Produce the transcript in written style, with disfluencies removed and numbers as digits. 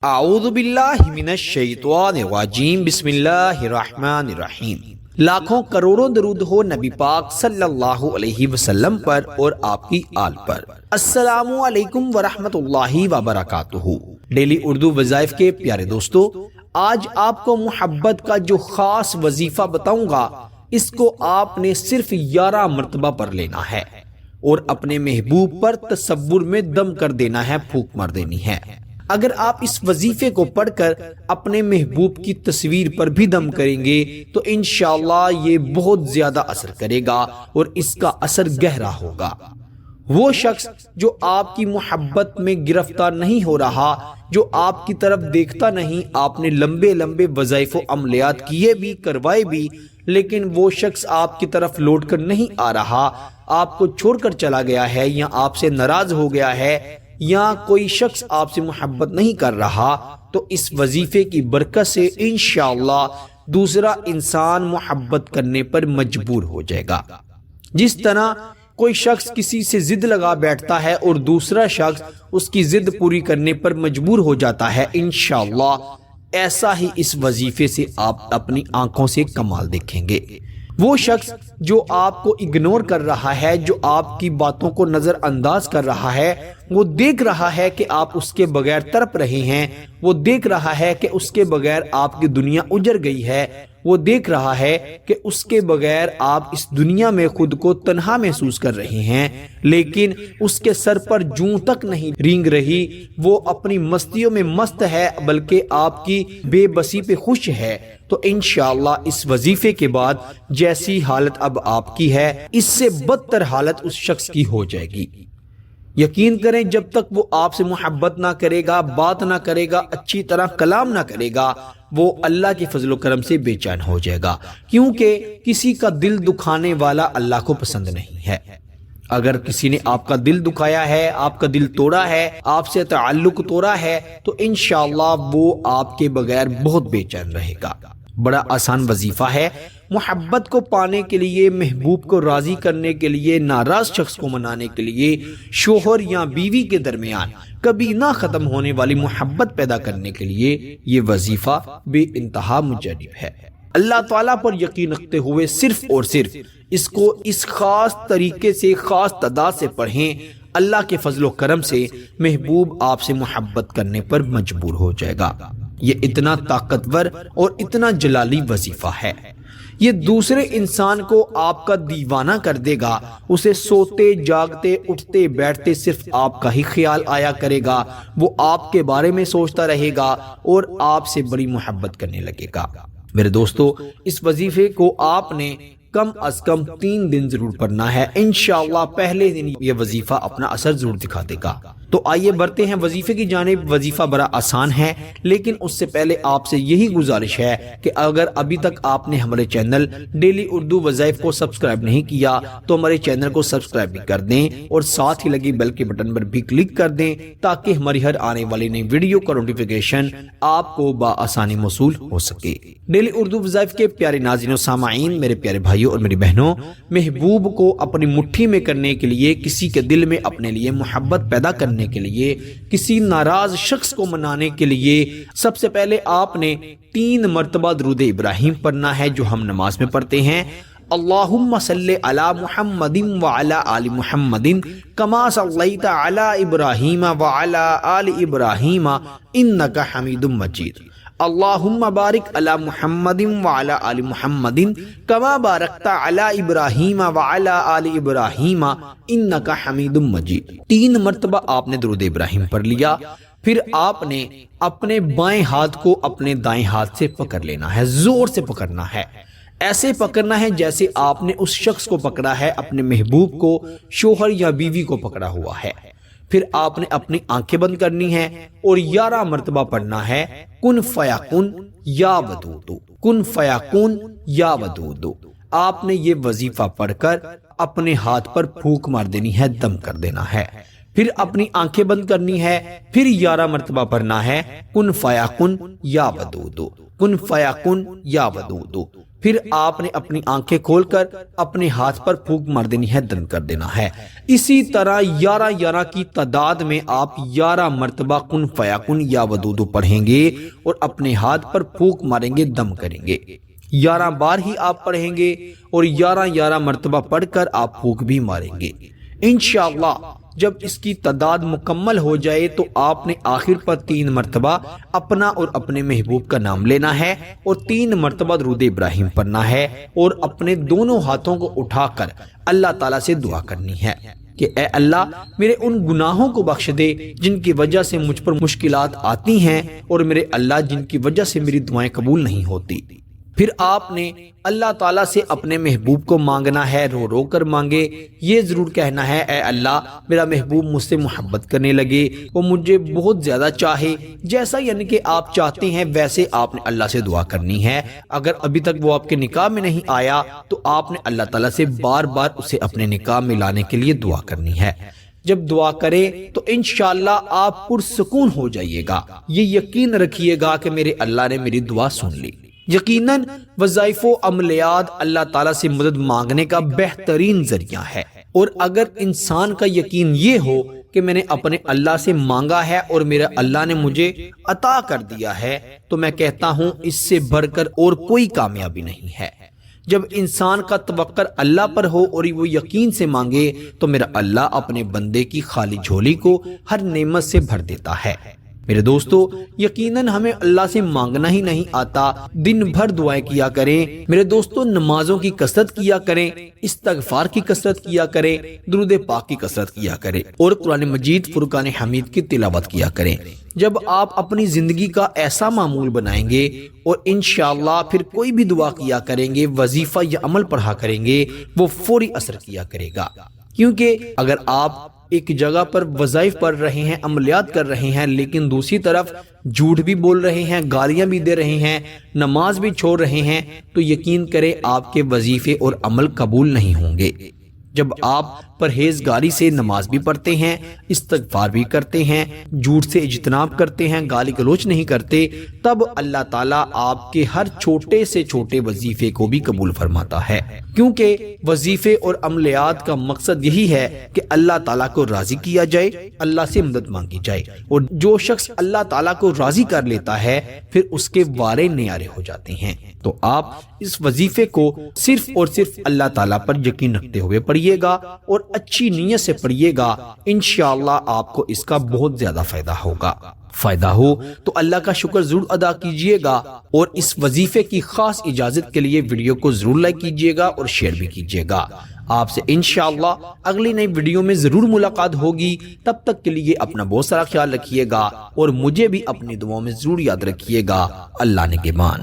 اعوذ باللہ من الشیطان الرجیم بسم اللہ الرحمن الرحیم۔ لاکھوں کروڑوں درود ہو نبی پاک صلی اللہ علیہ وسلم پر اور آپ کی آل پر۔ السلام علیکم ورحمۃ اللہ وبرکاتہ۔ ڈیلی اردو وظائف کے پیارے دوستو، آج آپ کو محبت کا جو خاص وظیفہ بتاؤں گا، اس کو آپ نے صرف 11 مرتبہ پڑھ لینا ہے اور اپنے محبوب پر تصور میں دم کر دینا ہے، پھونک مار دینی ہے۔ اگر آپ اس وظیفے کو پڑھ کر اپنے محبوب کی تصویر پر بھی دم کریں گے تو انشاءاللہ یہ بہت زیادہ اثر کرے گا اور اس کا اثر گہرا ہوگا۔ وہ شخص جو آپ کی محبت میں گرفتار نہیں ہو رہا، جو آپ کی طرف دیکھتا نہیں، آپ نے لمبے لمبے وظائف و عملیات کیے بھی، کروائے بھی، لیکن وہ شخص آپ کی طرف لوٹ کر نہیں آ رہا، آپ کو چھوڑ کر چلا گیا ہے یا آپ سے ناراض ہو گیا ہے یا کوئی شخص آپ سے محبت نہیں کر رہا، تو اس وظیفے کی برکت سے انشاءاللہ دوسرا انسان محبت کرنے پر مجبور ہو جائے گا۔ جس طرح کوئی شخص کسی سے ضد لگا بیٹھتا ہے اور دوسرا شخص اس کی ضد پوری کرنے پر مجبور ہو جاتا ہے، انشاءاللہ ایسا ہی اس وظیفے سے آپ اپنی آنکھوں سے کمال دیکھیں گے۔ وہ شخص جو آپ کو اگنور کر رہا ہے، جو آپ کی باتوں کو نظر انداز کر رہا ہے، وہ دیکھ رہا ہے کہ آپ اس کے بغیر تڑپ رہے ہیں، وہ دیکھ رہا ہے کہ اس کے بغیر آپ کی دنیا اجڑ گئی ہے، وہ دیکھ رہا ہے کہ اس کے بغیر آپ اس دنیا میں خود کو تنہا محسوس کر رہے ہیں، لیکن اس کے سر پر جوں تک نہیں رینگ رہی، وہ اپنی مستیوں میں مست ہے، بلکہ آپ کی بے بسی پہ خوش ہے، تو انشاءاللہ اس وظیفے کے بعد جیسی حالت اب آپ کی ہے، اس سے بدتر حالت اس شخص کی ہو جائے گی۔ یقین کریں، جب تک وہ آپ سے محبت نہ کرے گا، بات نہ کرے گا، اچھی طرح کلام نہ کرے گا، وہ اللہ کے فضل و کرم سے بے چین ہو جائے گا، کیونکہ کسی کا دل دکھانے والا اللہ کو پسند نہیں ہے۔ اگر کسی نے آپ کا دل دکھایا ہے، آپ کا دل توڑا ہے، آپ سے تعلق توڑا ہے، تو انشاءاللہ وہ آپ کے بغیر بہت بے چین رہے گا۔ بڑا آسان وظیفہ ہے۔ محبت کو پانے کے لیے، محبوب کو راضی کرنے کے لیے، ناراض شخص کو منانے کے لیے، شوہر یا بیوی کے درمیان کبھی نہ ختم ہونے والی محبت پیدا کرنے کے لیے یہ وظیفہ بے انتہا مجرب ہے۔ اللہ تعالیٰ پر یقین رکھتے ہوئے صرف اور صرف اس کو اس خاص طریقے سے، خاص تعداد سے پڑھیں، اللہ کے فضل و کرم سے محبوب آپ سے محبت کرنے پر مجبور ہو جائے گا۔ یہ اتنا طاقتور اور اتنا جلالی وظیفہ ہے، یہ دوسرے انسان کو آپ کا دیوانہ کر دے گا، اسے سوتے جاگتے اٹھتے بیٹھتے صرف آپ کا ہی خیال آیا کرے گا، وہ آپ کے بارے میں سوچتا رہے گا اور آپ سے بڑی محبت کرنے لگے گا۔ میرے دوستو، اس وظیفے کو آپ نے کم از کم 3 دن ضرور پڑھنا ہے، انشاءاللہ پہلے دن یہ وظیفہ اپنا اثر ضرور دکھا دے گا۔ تو آئیے بڑھتے ہیں وظیفے کی جانب۔ وظیفہ بڑا آسان ہے، لیکن اس سے پہلے آپ سے یہی گزارش ہے کہ اگر ابھی تک آپ نے ہمارے چینل ڈیلی اردو وظائف کو سبسکرائب نہیں کیا تو ہمارے چینل کو سبسکرائب بھی کر دیں اور ساتھ ہی لگی بیل کے بٹن پر بھی کلک کر دیں، تاکہ ہماری ہر آنے والی نئی ویڈیو کا نوٹیفیکیشن آپ کو بآسانی موصول ہو سکے۔ ڈیلی اردو وظائف کے پیارے ناظرین و سامعین، میرے پیارے بھائیوں اور میری بہنوں، محبوب کو اپنی مٹھی میں کرنے کے لیے، کسی کے دل میں اپنے لیے محبت پیدا کرنے کے لیے، کسی ناراض شخص کو منانے کے لیے، سب سے پہلے آپ نے 3 مرتبہ درود ابراہیم پڑھنا ہے، جو ہم نماز میں پڑھتے ہیں۔ اللہم صلی علی محمد وعلی آل محمد کما صلیت علی ابراہیم وعلی آل ابراہیم انک حمید مجید۔ اللہم بارک علی محمد وعلی آل محمد کما بارکت علی ابراہیم وعلی آل ابراہیم انک حمید مجید۔ 3 مرتبہ آپ نے درود ابراہیم پڑھ لیا، پھر آپ نے اپنے بائیں ہاتھ کو اپنے دائیں ہاتھ سے پکڑ لینا ہے، زور سے پکڑنا ہے، ایسے پکڑنا ہے جیسے آپ نے اس شخص کو پکڑا ہے، اپنے محبوب کو، شوہر یا بیوی کو پکڑا ہوا ہے۔ پھر آپ نے اپنی آنکھیں بند کرنی ہے اور 11 مرتبہ پڑھنا ہے کن فیکن یا ودود، کن فیکن یا ودود۔ آپ نے یہ وظیفہ پڑھ کر اپنے ہاتھ پر پھونک مار دینی ہے، دم کر دینا ہے، پھر اپنی آنکھیں بند کرنی ہے، پھر 11 مرتبہ پڑھنا ہے کن فیکن یا ودود، کن فیکن یا ودود۔ پھر آپ نے اپنی آنکھیں کھول کر اپنے ہاتھ پر پھونک مار دینی ہے، دم کر دینا ہے۔ اسی طرح 11 کی تعداد میں آپ 11 مرتبہ کن فیکن یا ودود پڑھیں گے اور اپنے ہاتھ پر پھونک ماریں گے، دم کریں گے۔ 11 بار ہی آپ پڑھیں گے اور 11 مرتبہ پڑھ کر آپ پھونک بھی ماریں گے۔ انشاءاللہ جب اس کی تعداد مکمل ہو جائے تو آپ نے آخر پر 3 مرتبہ اپنا اور اپنے محبوب کا نام لینا ہے اور 3 مرتبہ درود ابراہیم پڑھنا ہے اور اپنے دونوں ہاتھوں کو اٹھا کر اللہ تعالیٰ سے دعا کرنی ہے کہ اے اللہ میرے ان گناہوں کو بخش دے جن کی وجہ سے مجھ پر مشکلات آتی ہیں، اور میرے اللہ جن کی وجہ سے میری دعائیں قبول نہیں ہوتی۔ پھر آپ نے اللہ تعالیٰ سے اپنے محبوب کو مانگنا ہے، رو رو کر مانگے۔ یہ ضرور کہنا ہے اے اللہ میرا محبوب مجھ سے محبت کرنے لگے، وہ مجھے بہت زیادہ چاہے، جیسا یعنی کہ آپ چاہتے ہیں ویسے آپ نے اللہ سے دعا کرنی ہے۔ اگر ابھی تک وہ آپ کے نکاح میں نہیں آیا تو آپ نے اللہ تعالیٰ سے بار بار اسے اپنے نکاح میں لانے کے لیے دعا کرنی ہے۔ جب دعا کرے تو انشاءاللہ آپ پرسکون ہو جائیے گا۔ یہ یقین رکھیے گا کہ میرے اللہ نے میری دعا سن لی۔ یقیناً وظائف و عملیات اللہ تعالیٰ سے مدد مانگنے کا بہترین ذریعہ ہے، اور اگر انسان کا یقین یہ ہو کہ میں نے اپنے اللہ سے مانگا ہے اور میرا اللہ نے مجھے عطا کر دیا ہے، تو میں کہتا ہوں اس سے بڑھ کر اور کوئی کامیابی نہیں ہے۔ جب انسان کا توکل اللہ پر ہو اور وہ یقین سے مانگے تو میرا اللہ اپنے بندے کی خالی جھولی کو ہر نعمت سے بھر دیتا ہے۔ میرے دوستو، یقیناً ہمیں اللہ سے مانگنا ہی نہیں آتا، دن بھر دعائیں کیا کریں۔ میرے دوستو، نمازوں کی کثرت کیا کریں، استغفار کی کثرت کیا کریں، درود پاک کی کثرت کیا کریں، اور قرآن مجید فرقان حمید کی تلاوت کیا کریں۔ جب آپ اپنی زندگی کا ایسا معمول بنائیں گے اور انشاءاللہ پھر کوئی بھی دعا کیا کریں گے، وظیفہ یا عمل پڑھا کریں گے، وہ فوری اثر کیا کرے گا۔ کیونکہ اگر آپ ایک جگہ پر وظائف پڑھ رہے ہیں، عملیات کر رہے ہیں، لیکن دوسری طرف جھوٹ بھی بول رہے ہیں، گالیاں بھی دے رہے ہیں، نماز بھی چھوڑ رہے ہیں، تو یقین کریں آپ کے وظیفے اور عمل قبول نہیں ہوں گے۔ جب آپ پرہیزگاری سے نماز بھی پڑھتے ہیں، استغفار بھی کرتے ہیں، جھوٹ سے اجتناب کرتے ہیں، گالی گلوچ نہیں کرتے، تب اللہ تعالیٰ آپ کے ہر چھوٹے سے چھوٹے وظیفے کو بھی قبول فرماتا ہے۔ کیونکہ وظیفے اور عملیات کا مقصد یہی ہے کہ اللہ تعالیٰ کو راضی کیا جائے، اللہ سے مدد مانگی جائے، اور جو شخص اللہ تعالیٰ کو راضی کر لیتا ہے پھر اس کے وارے نیارے ہو جاتے ہیں۔ تو آپ اس وظیفے کو صرف اور صرف اللہ تعالیٰ پر یقین رکھتے ہوئے پڑھیے گا اور اچھی نیت سے پڑھیے گا، انشاءاللہ آپ کو اس کا بہت زیادہ فائدہ ہوگا۔ فائدہ ہو تو اللہ کا شکر ضرور ادا کیجئے گا، اور اس وظیفے کی خاص اجازت کے لیے ویڈیو کو ضرور لائک کیجئے گا اور شیئر بھی کیجئے گا۔ آپ سے انشاءاللہ اگلی نئی ویڈیو میں ضرور ملاقات ہوگی۔ تب تک کے لیے اپنا بہت سارا خیال رکھیے گا اور مجھے بھی اپنی دعاؤں میں ضرور یاد رکھیے گا۔ اللہ نگہبان۔